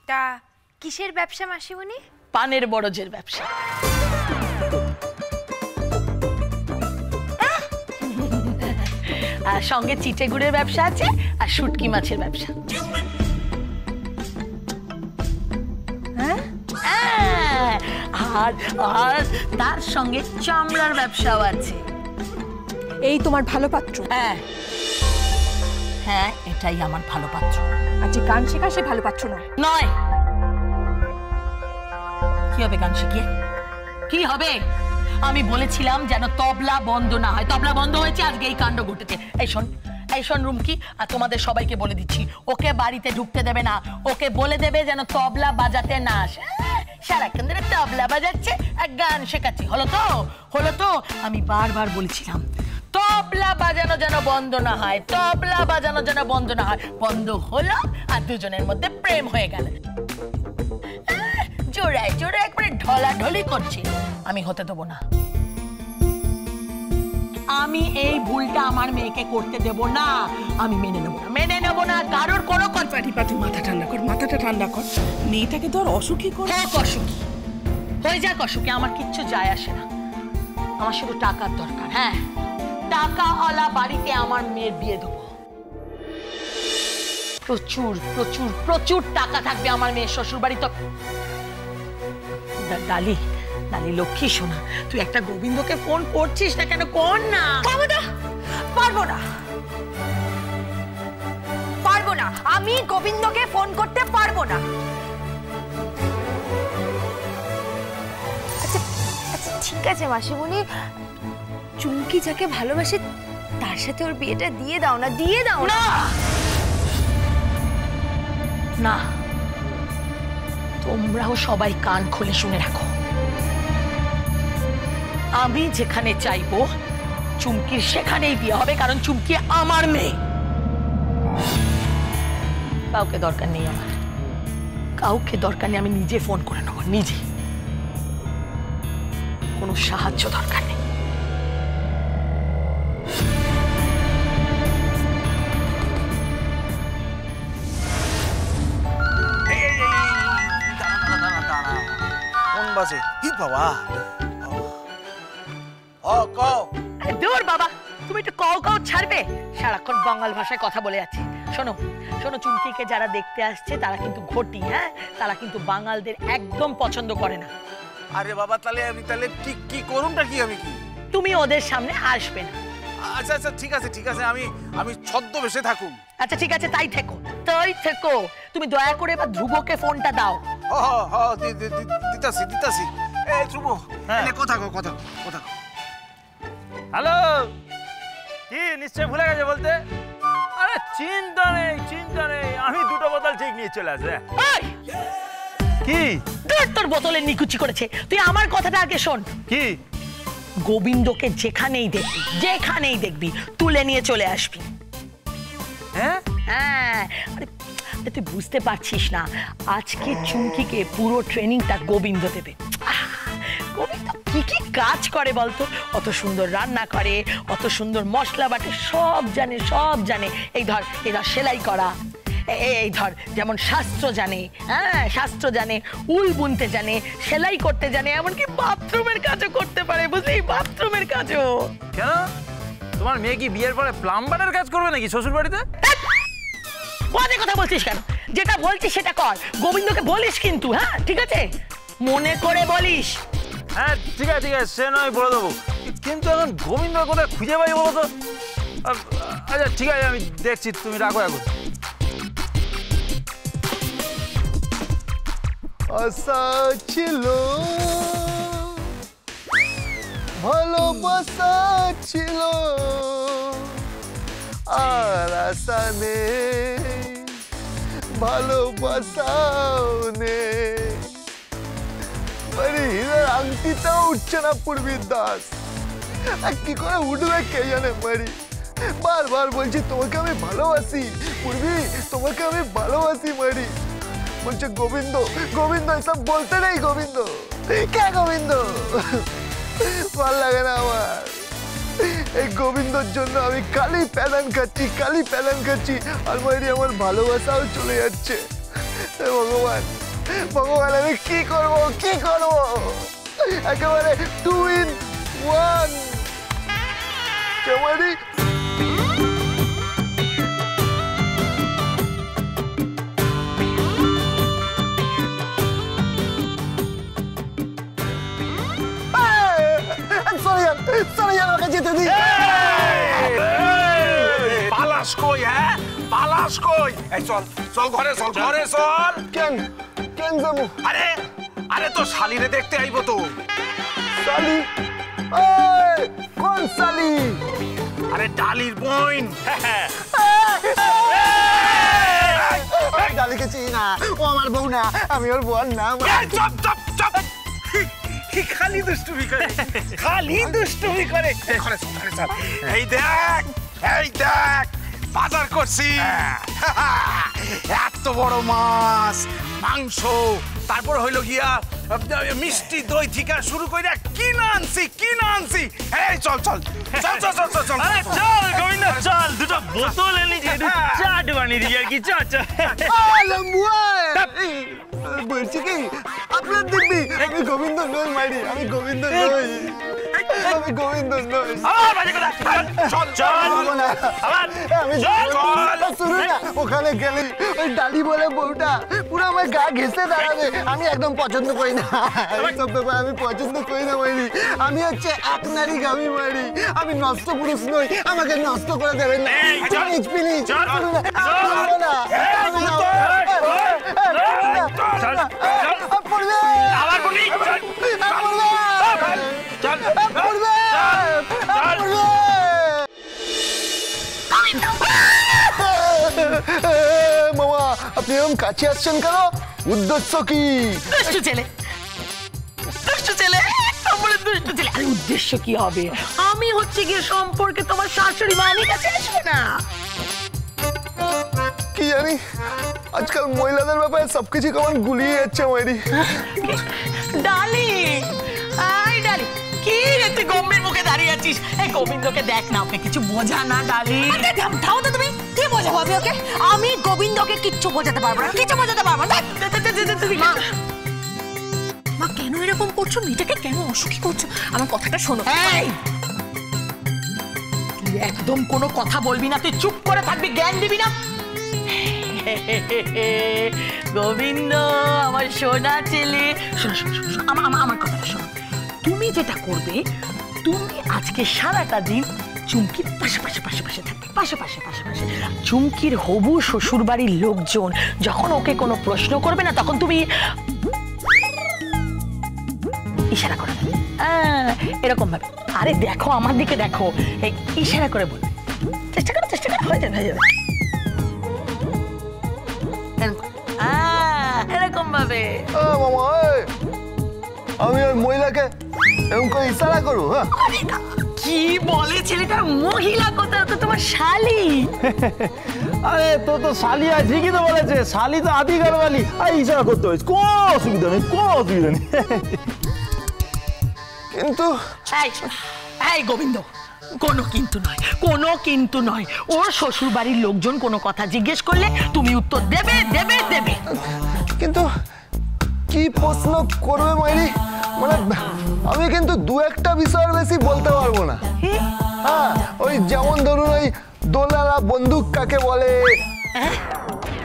তা কিসের ব্যবসা মাসিমণি? পানের বরজের ব্যবসা। আর সঙ্গে চিটে গুড়ের ব্যবসা আছে আর শুটকি মাছের ব্যবসা। আর আর তার সঙ্গে চামড়ার ব্যবসাও আছে। এই তোমার ভালো পাত্র? হ্যাঁ হ্যাঁ, এটাই আমার ভালো পাত্র। আর যে গান শেখা সে ভালো পাত্র নয়। নয়। কি হবে গান শিখিয়ে? কি হবে? আমি বলেছিলাম যেন তবলা বন্ধ না হয়, তবলা বন্ধ হয়েছে, আজকে এই কাণ্ড ঘটেছে। এই শোন রুমকি, আর তোমাদের সবাইকে বলে দিচ্ছি, ওকে বাড়িতে ঢুকতে দেবে না। ওকে বলে দেবে যেন তবলা বাজাতে না আসে। সারাক্ষণ ধরে তবলা বাজাচ্ছে আর গান শেখাচ্ছি। হলো তো? আমি বারবার বলেছিলাম তবলা বাজানো যেন বন্ধ না হয়, তবলা বাজানো যেন বন্ধ না হয়। বন্ধ হলো আর দুজনের মধ্যে প্রেম হয়ে গেল। জোড়ায় জোড়ায় একবারে ঢলাঢলি করছি। আমি হতে দেবো না। আমি এই ভুলটা আমার মেয়েকে করতে দেব না। আমি মেনে নেব না কারোর কোনো কথা। তুই মাথাটা ঠান্ডা কর। মেয়েটাকে তো আর অসুখী কর। হোক অসুখী, হয়ে যাক অসুখী, আমার কিচ্ছু যায় আসে না। আমার শুধু টাকার দরকার। হ্যাঁ, টাকাওয়ালা বাড়িতে আমার মেয়ের বিয়ে দেবো। প্রচুর প্রচুর প্রচুর টাকা থাকবে আমার মেয়ের শ্বশুর বাড়ি। তো ডালি লক্ষ্মী সোনা, তুই একটা গোবিন্দকে ফোন করছিস না কেন? কর না। পারবো না, আমি গোবিন্দকে ফোন করতে পারবো না। আচ্ছা ঠিক আছে মাসিমণি, চুমকি যাকে ভালোবাসে তার সাথে ওর বিয়েটা দিয়ে দাও না। না, তোমরাও সবাই কান খুলে শুনে রাখো। আমি যেখানে চাইবো চুমকির সেখানেই বিয়ে হবে, কারণ চুমকি আমার মেয়ে। কাউকে দরকার নেই আমার, কাউকে দরকার নেই। আমি নিজে ফোন করে নেবো, নিজে। কোনো সাহায্য দরকার নেই। দূর বাবা, তুমি একটু কাউ ছাড়বে? সারাক্ষণ বাঙাল ভাষায় কথা বলে যাচ্ছে। শোনো, চুমকিকে যারা দেখতে আসছে তারা কিন্তু ঘটি। হ্যাঁ, তারা কিন্তু বাঙালদের একদম পছন্দ করে না। আরে বাবা, তাহলে আমি কি করুনটা কি? আমি কি? তুমি ওদের সামনে আসবে না। আচ্ছা ঠিক আছে, আমি ছদ্মবেশে থাকুন। আচ্ছা ঠিক আছে, তাই থেকো। তুমি দয়া করে এবার ধ্রুবকে ফোনটা দাও। দিতাছি। এই ধ্রুব, কথা। হ্যালো, কি নিশ্চয় ভুলে গেছে বলতে? আরে চিন্তা নেই, আমি দুটো বোতল ঠিক নিয়ে চলে আসবে। কি তোর বোতলে নিকুচি করেছে? তুই আমার কথাটা আগে শোন। কি? গোবিন্দকে যেখানেই দেখবি তুলে নিয়ে চলে আসবি। হ্যাঁ, আরে তুই বুঝতে পারছিস না, আজকে চুমকিকে পুরো ট্রেনিংটা গোবিন্দ দেবে। গোবিন্দ কি কাজ করে বলতো? অত সুন্দর রান্না করে, অত সুন্দর মশলা বাটে, সব জানে। এই ধর সেলাই করা, এই ধর যেমন শাস্ত্র জানে, উল বুনতে জানে, সেলাই করতে জানে, এমনকি বাথরুমের কাজও করতে পারে। বুঝলি, বাথরুমের কাজও। কেন, তোমার মেয়ে কি বিয়ের পরে প্লাম্বারের কাজ করবে নাকি শ্বশুর বাড়িতে? বাজে কথা বলছিস কেন? যেটা বলছিস সেটা কর। গোবিন্দকে বলিস কিন্তু। হ্যাঁ ঠিক আছে, মনে করে বলিস। হ্যাঁ ঠিক আছে, সে নয় বলে দেবো, কিন্তু এখন গোবিন্দ কোথায় খুঁজে পাই বলো তো? আচ্ছা ঠিক আছে, আমি দেখছি, তুমি রাখো এখন। আশা ছিল, ভালোবাসা ছিল, আর আশা নেই, ভালোবাসাও নেই। হীরার আংটিটাও উঠছে না পূর্বীর দাস। কি করে উঠবে কে জানে। বারবার বলছি তোমাকে আমি ভালোবাসি পূর্বী, তোমাকে আমি ভালোবাসি। বলছে গোবিন্দ এসব বলতে নেই। গোবিন্দ কে? গোবিন্দ ভাল লাগে না আমার। এই গোবিন্দর জন্য আমি কালি প্যালান খাচ্ছি। আর আমার ভালোবাসাও চলে যাচ্ছে। হে ভগবান ভগবান আমি কি করব একেবারে 2 in 1 কেমারি সরি আমাকে যেতে দিন পালাস কই হ্যাঁ পালাস কই এই চল চল ঘরে চল কেন যাবো আরে আরে তো শালিরে দেখতে আইবো তো শালি কোন শালি আরে ডালির বোন ডালিকে চিনি না ও আমার বউ না আমি ওর বোন না চপ খালি দুষ্টুমি করে ঘরে চল এই দেখ বাজার করছি এত বড় মাছ মাংস তারপর হইলো গিয়া মিষ্টি দই থেকে শুরু করে কিনা আনছি এই চল আরে চল গোবিন্দ চল দুটো বোতল এনে যে চাট বানিয়ে দিই আর কি চল বলছি কি আপনার দিব্যি আমি গোবিন্দ নই মারি আমি গোবিন্দ নই ওখানে গেলে ওই ডালি বলে বউটা পুরো আমার গা ঘেঁষে দাঁড়াবে আমি একদম পছন্দ করি না এইসব ব্যাপার আমি পছন্দ করি না মারি আমি হচ্ছে এক নারী গামি মারি আমি নষ্ট পুরুষ নই আমাকে নষ্ট করে দেবেন না প্লিজ মামা আপনি এরকম কাছে আসছেন কেন উদ্দেশ্য কি দুষ্টু ছেলে আরে উদ্দেশ্য কি হবে আমি হচ্ছে গিয়ে সম্পর্কে তোমার শাশুড়ি মা আমি কাছে আসবে না কি জানি আজকাল মহিলাদের ব্যাপারে সবকিছু কেমন গুলিয়ে যাচ্ছে মাইরি ডালি কি রে তুই গম্ভীর মুখে দাঁড়িয়ে আছিস এই গোবিন্দকে দেখ না ওকে কিছু বোঝা না ডালি থামো তো তুমি কি বোঝাবো ওকে আমি গোবিন্দকে কিচ্ছু বোঝাতে পারবো না তুমি মা কেন এরকম করছো মেয়েটাকে কেন অসুখী করছো আমার কথাটা শোনো তুই একদম কোনো কথা বলবি না তুই চুপ করে থাকবি জ্ঞান দিবি না গোবিন্দ আমার সোনা ছেলে আমার কথাটা শোনো তুমি যেটা করবে তুমি আজকে সারাটা দিন চুমকির পাশে থাকবে পাশে চুমকির হবু শ্বশুর বাড়ির লোকজন যখন ওকে কোনো প্রশ্ন করবে না তখন তুমি ইশারা করে এরকম ভাবে আরে দেখো আমার দিকে দেখো এই ইশারা করে বলবে চেষ্টা করো হয়ে যাবে এরকম ভাবে মামা আমি ওই মহিলাকে এরকম করে ইশারা করবো হ্যাঁ কি বলে ছেলেটা মহিলা কথা তো তোমার শালি আরে তো শালি আর ঠিকই তো বলেছে শালি তো আদি ঘরওয়ালি আর ইশারা করতে হয়েছে কোনো অসুবিধা নেই কিন্তু এই গোবিন্দ কোনো কিন্তু নয় ওর শ্বশুর বাড়ির লোকজন কোনো কথা জিজ্ঞেস করলে তুমি উত্তর দেবে কিন্তু কি প্রশ্ন করবে মাইরি মানে আমি কিন্তু দু একটা বিষয়ের বেশি বলতে পারবো না হ্যাঁ ওই যেমন ধরুন ওই দোলালা বন্দুক কাকে বলে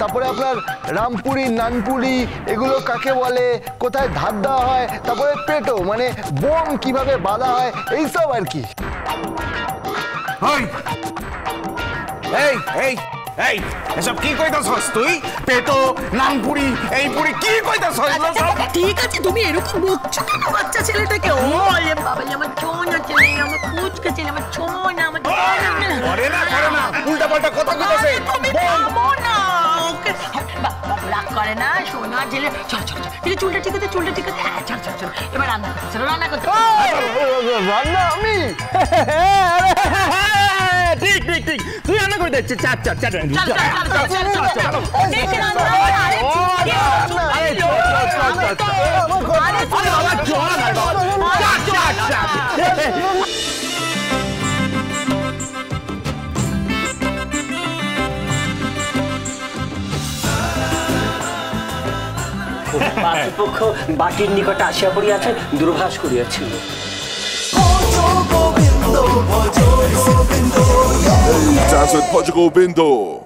তারপরে আপনার রামপুরি নানপুরি এগুলো কাকে বলে কোথায় ধার দেওয়া হয় তারপরে পেটো মানে বোম কিভাবে বাঁধা হয় এইসব আর কি এই এসব কি কইতাছস তুই পেটো নানপুরি এই পুরি কি কইতাছস ঠিক আছে তুমি এরকম বকছো কেন বাচ্চা ছেলেটাকে ওরে বাবা আমার ছোনা ছেলে আমার কুচকা ছেলে আমার ছোনা আমার করে না উল্টাপাল্টা কথা কইতাছে না ওকে রাগ করে না সোনা ছেলে চল চুলটা ঠিক আছে চল এবার রান্না করতে রান্না আমি ঠিক তুই রান্না করে দিচ্ছিস চাট পাত্রপক্ষ বাটির নিকটে আসিয়া পড়িয়াছে, দূরভাষ করিয়াছিল। Dance with Portugal Bindo.